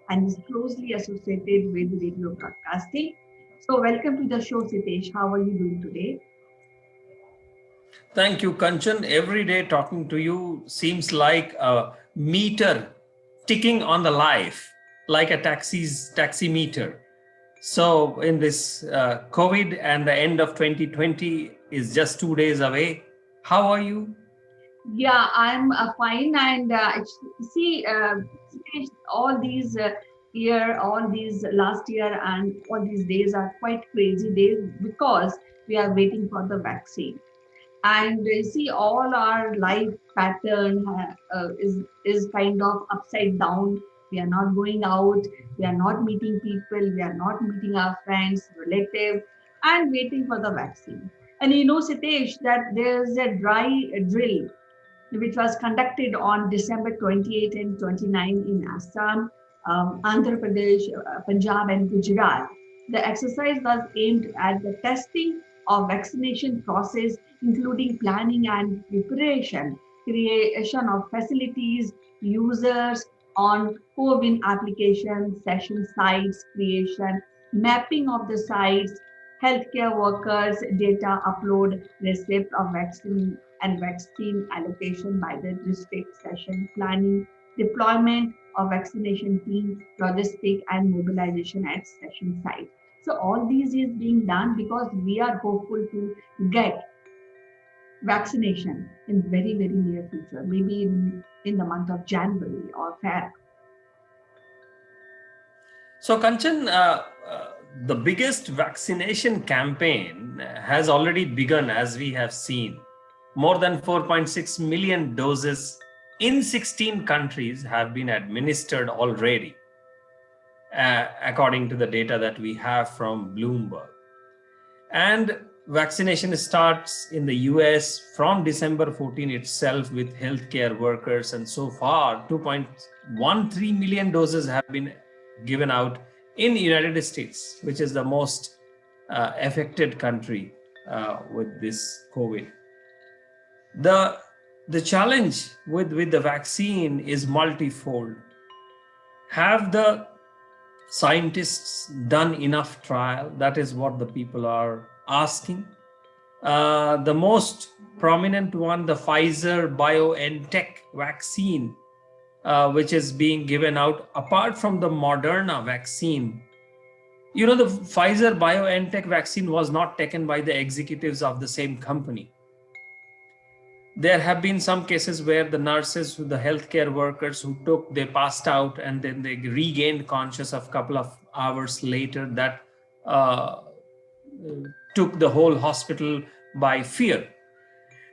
and is closely associated with radio broadcasting. So, welcome to the show, Sitesh. How are you doing today? Thank you, Kanchan. Every day talking to you seems like a meter ticking on the life, like a taxi meter. So, in this COVID and the end of 2020 is just 2 days away. How are you? Yeah, I'm fine. And see, Sitesh, all these all these last year and all these days are quite crazy days because we are waiting for the vaccine. And see, all our life pattern is kind of upside down. We are not going out, we are not meeting people, we are not meeting our friends, relatives, and waiting for the vaccine. And you know, Sitesh, that there's a dry drill which was conducted on December 28 and 29 in Assam, Andhra Pradesh, Punjab, and Gujarat. The exercise was aimed at the testing of vaccination process, including planning and preparation, creation of facilities, users on co-win application, session sites creation, mapping of the sites, healthcare workers, data upload, receipt of vaccine and vaccine allocation by the district, session planning, deployment of vaccination team, logistic and mobilization at session site. So all these is being done because we are hopeful to get vaccination in very near future, maybe in the month of January or Feb. So, Kanchan, the biggest vaccination campaign has already begun, as we have seen. More than 4.6 million doses in 16 countries have been administered already, according to the data that we have from Bloomberg. And vaccination starts in the US from December 14 itself with healthcare workers. And so far, 2.13 million doses have been given out in the United States, which is the most affected country with this COVID. The, the challenge with the vaccine is multifold. Have the scientists done enough trial? That is what the people are asking. The most prominent one, the Pfizer BioNTech vaccine, which is being given out apart from the Moderna vaccine. You know, the Pfizer BioNTech vaccine was not taken by the executives of the same company. There have been some cases where the nurses, the healthcare workers who took, they passed out and then they regained conscious a couple of hours later. That uh, took the whole hospital by fear.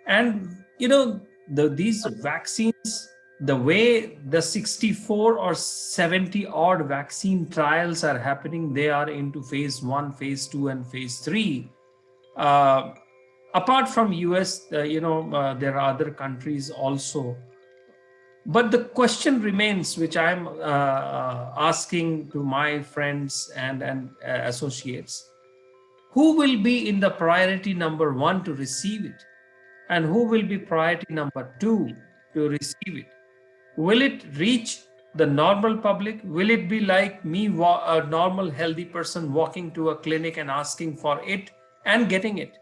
And you know, these vaccines, the way the 64 or 70 odd vaccine trials are happening, they are into phase 1, phase 2, and phase 3. uh, Apart from US, there are other countries also. But the question remains, which I'm asking to my friends and associates: who will be in the priority number one to receive it, and who will be priority number two to receive it? Will it reach the normal public? Will it be like me, a normal healthy person walking to a clinic and asking for it and getting it?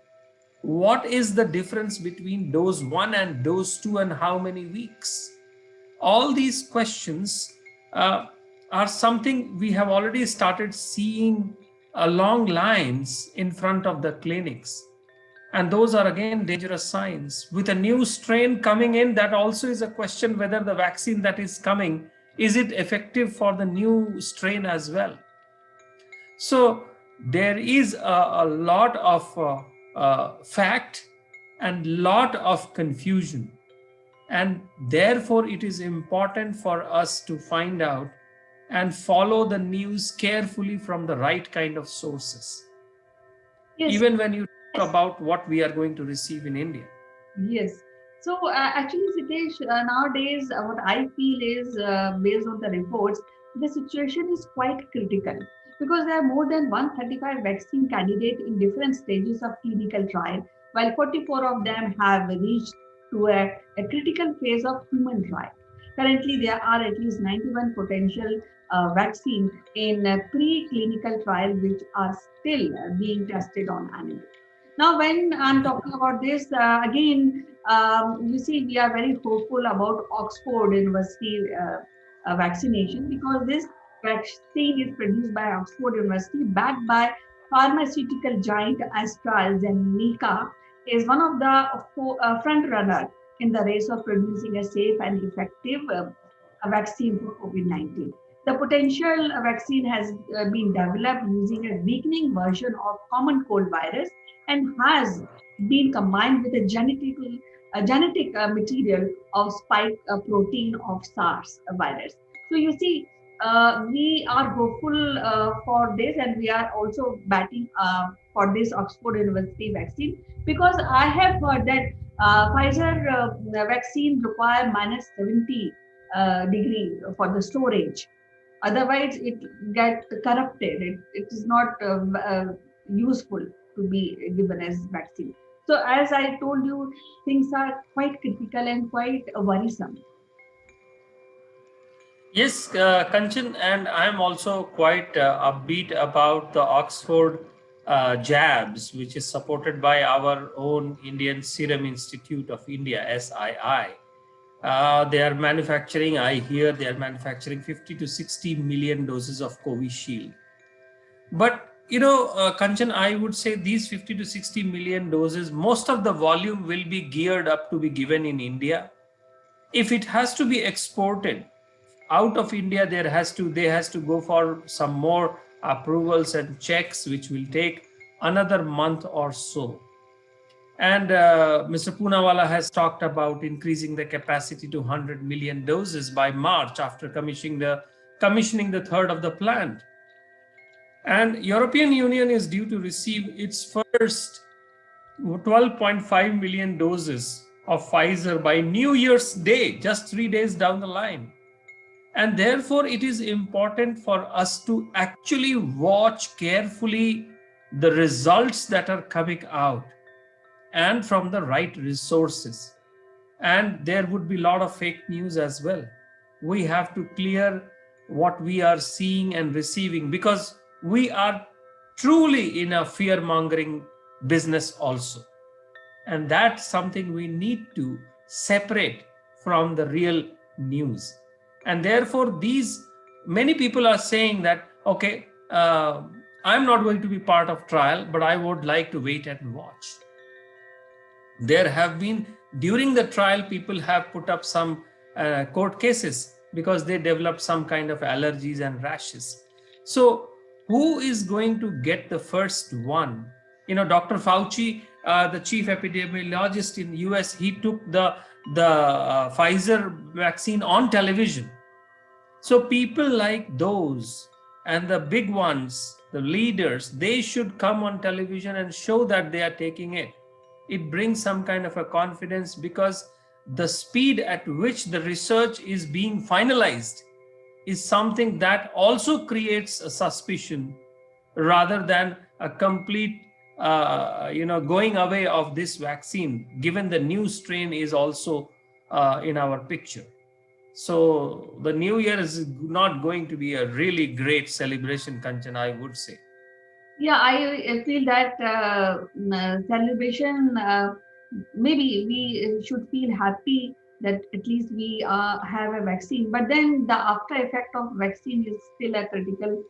What is the difference between dose 1 and dose 2, and how many weeks? All these questions uh, are something we have already started seeing along lines in front of the clinics. And those are again dangerous signs. With a new strain coming in, that also is a question whether the vaccine that is coming, is it effective for the new strain as well? So there is a lot of fact and lot of confusion, and therefore it is important for us to find out and follow the news carefully from the right kind of sources, Yes, even when you talk about what we are going to receive in India. yes. So actually, Sitesh, nowadays what I feel is based on the reports, the situation is quite critical because there are more than 135 vaccine candidates in different stages of clinical trial, while 44 of them have reached to a critical phase of human trial. Currently, there are at least 91 potential vaccine in a pre-clinical trial, which are still being tested on animals. Now, when I'm talking about this, again, you see, we are very hopeful about Oxford University vaccination, because this vaccine is produced by Oxford University, backed by pharmaceutical giant AstraZeneca, is one of the front runner in the race of producing a safe and effective vaccine for COVID-19. The potential vaccine has been developed using a weakening version of common cold virus and has been combined with a genetic material of spike protein of SARS virus. So you see, we are hopeful for this, and we are also batting for this Oxford University vaccine, because I have heard that Pfizer vaccine require minus 70 degree for the storage. Otherwise, it get corrupted. It is not useful to be given as vaccine. So, as I told you, things are quite critical and quite worrisome. Yes, Kanchan, and I'm also quite upbeat about the Oxford jabs, which is supported by our own Indian Serum Institute of India, SII. They are manufacturing, I hear they are manufacturing 50 to 60 million doses of Covishield. But Kanchan, I would say these 50 to 60 million doses, most of the volume will be geared up to be given in India. If it has to be exported out of India, they has to go for some more approvals and checks, which will take another month or so. And Mr. Poonawalla has talked about increasing the capacity to 100 million doses by March after commissioning the third of the plant. And European Union is due to receive its first 12.5 million doses of Pfizer by New Year's Day, just 3 days down the line. And therefore, it is important for us to actually watch carefully the results that are coming out and from the right resources. And there would be a lot of fake news as well. We have to clear what we are seeing and receiving, because we are truly in a fear mongering business also. And that's something we need to separate from the real news. And therefore, these many people are saying that, okay, I'm not going to be part of trial, but I would like to wait and watch. There have been, during the trial, people have put up some court cases because they developed some kind of allergies and rashes. So who is going to get the first one? Dr. Fauci, the chief epidemiologist in the US, he took the Pfizer vaccine on television. So people like those and the big ones, the leaders, they should come on television and show that they are taking it. It brings some kind of a confidence, because the speed at which the research is being finalized is something that also creates a suspicion, rather than a complete going away of this vaccine, given the new strain is also in our picture. So the new year is not going to be a really great celebration, Kanchan, I would say. Yeah, I feel that celebration, maybe we should feel happy that at least we have a vaccine. But then the after effect of vaccine is still a critical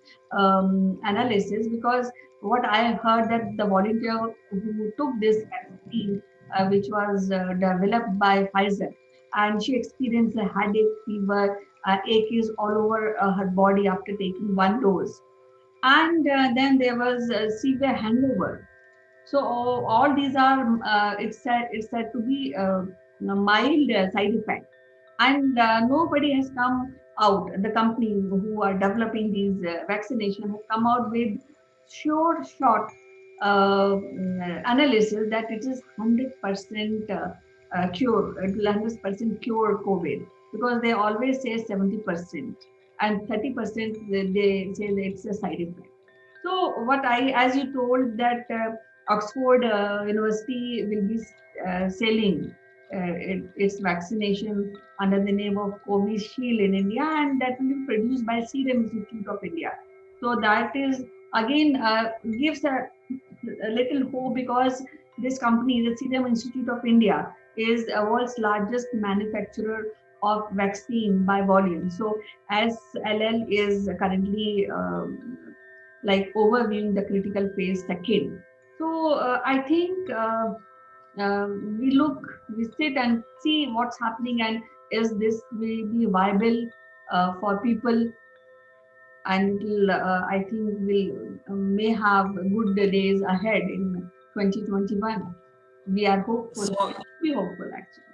analysis, because what I heard that the volunteer who took this vaccine, which was developed by Pfizer, and she experienced a headache, fever, aches all over her body after taking one dose, and then there was a severe hangover. So all these are it's said to be a mild side effect, and nobody has come out. The company who are developing these vaccination have come out with sure short analysis that it is 100% cure, 100% cure COVID, because they always say 70% and 30% they say that it's a side effect. So what as you told that Oxford University will be selling its vaccination under the name of Covishield in India, and that will be produced by Serum Institute of India. So that is again gives a little hope, because this company, the Serum Institute of India, is the world's largest manufacturer of vaccine by volume. So SLL is currently like overviewing the critical phase second. So I think we sit and see what's happening, and is this will be viable for people, and it'll, I think will may have good days ahead in 2021. We are hopeful. So We hopeful actually.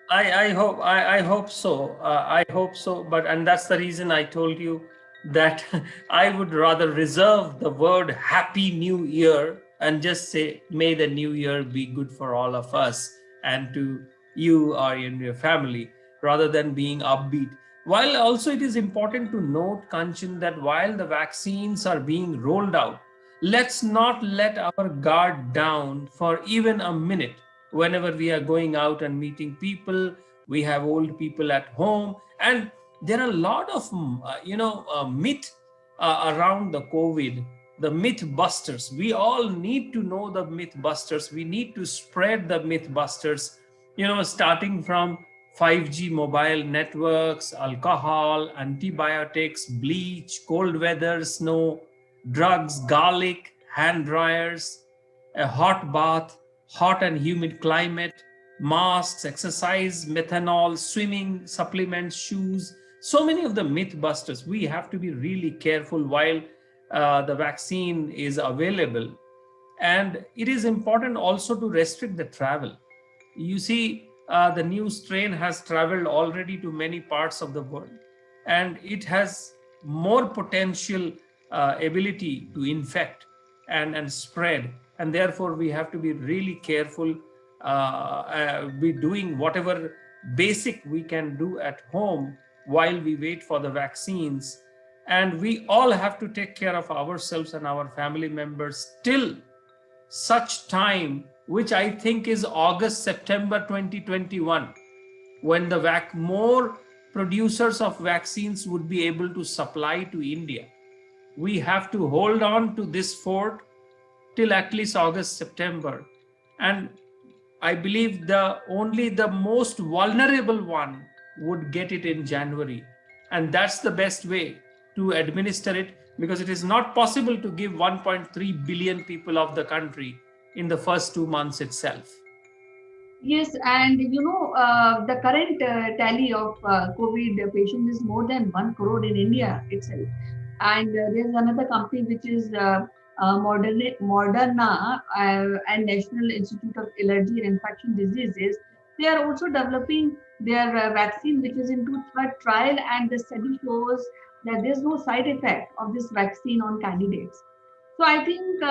I hope so. I hope so. But and that's the reason I told you that I would rather reserve the word Happy New Year and just say, May the New Year be good for all of us and to you or in your family, rather than being upbeat. While also it is important to note, Kanchan, that while the vaccines are being rolled out, let's not let our guard down for even a minute. Whenever we are going out and meeting people, we have old people at home, and there are a lot of myth around the COVID, the myth busters. We all need to know the myth busters. We need to spread the myth busters, starting from 5G mobile networks, alcohol, antibiotics, bleach, cold weather, snow, drugs, garlic, hand dryers, a hot bath, hot and humid climate, masks, exercise, methanol, swimming, supplements, shoes. So many of the myth busters. We have to be really careful while the vaccine is available. And it is important also to restrict the travel. You see, the new strain has traveled already to many parts of the world, and it has more potential ability to infect and spread. And therefore, we have to be really careful, be doing whatever basic we can do at home while we wait for the vaccines. And we all have to take care of ourselves and our family members till such time, which I think is August, September 2021, when the more producers of vaccines would be able to supply to India. We have to hold on to this fort till at least August, September. And I believe only the most vulnerable one would get it in January. And that's the best way to administer it, because it is not possible to give 1.3 billion people of the country in the first 2 months itself. Yes, and the current tally of COVID patients is more than 1 crore in India itself. And there's another company which is Moderna and National Institute of Allergy and Infection Diseases. They are also developing their vaccine, which is into third trial, and the study shows that there's no side effect of this vaccine on candidates. So I think.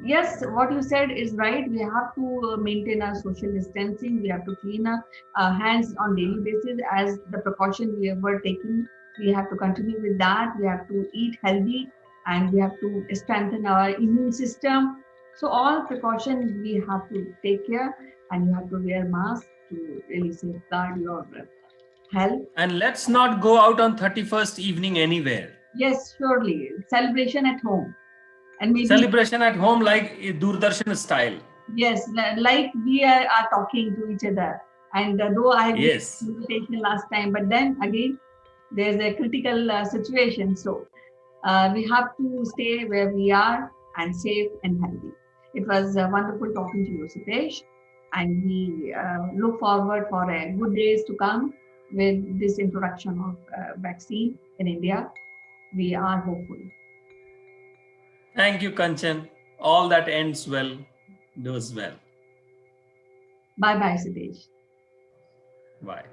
Yes, what you said is right. We have to maintain our social distancing. We have to clean our hands on daily basis as the precaution we were taking. We have to continue with that. We have to eat healthy, and we have to strengthen our immune system. So all precautions we have to take care, and you have to wear mask to really safeguard your health. And let's not go out on 31st evening anywhere. Yes, surely. Celebration at home. And maybe celebration at home, like Doordarshan style. Yes, like we are talking to each other. And though I had Yes. invitation last time, but then again, there's a critical situation. So we have to stay where we are and safe and healthy. It was wonderful talking to you, Sitesh. And we look forward for good days to come with this introduction of vaccine in India. We are hopeful. Thank you, Kanchan. All that ends well does well. Bye bye, Sitesh. Bye.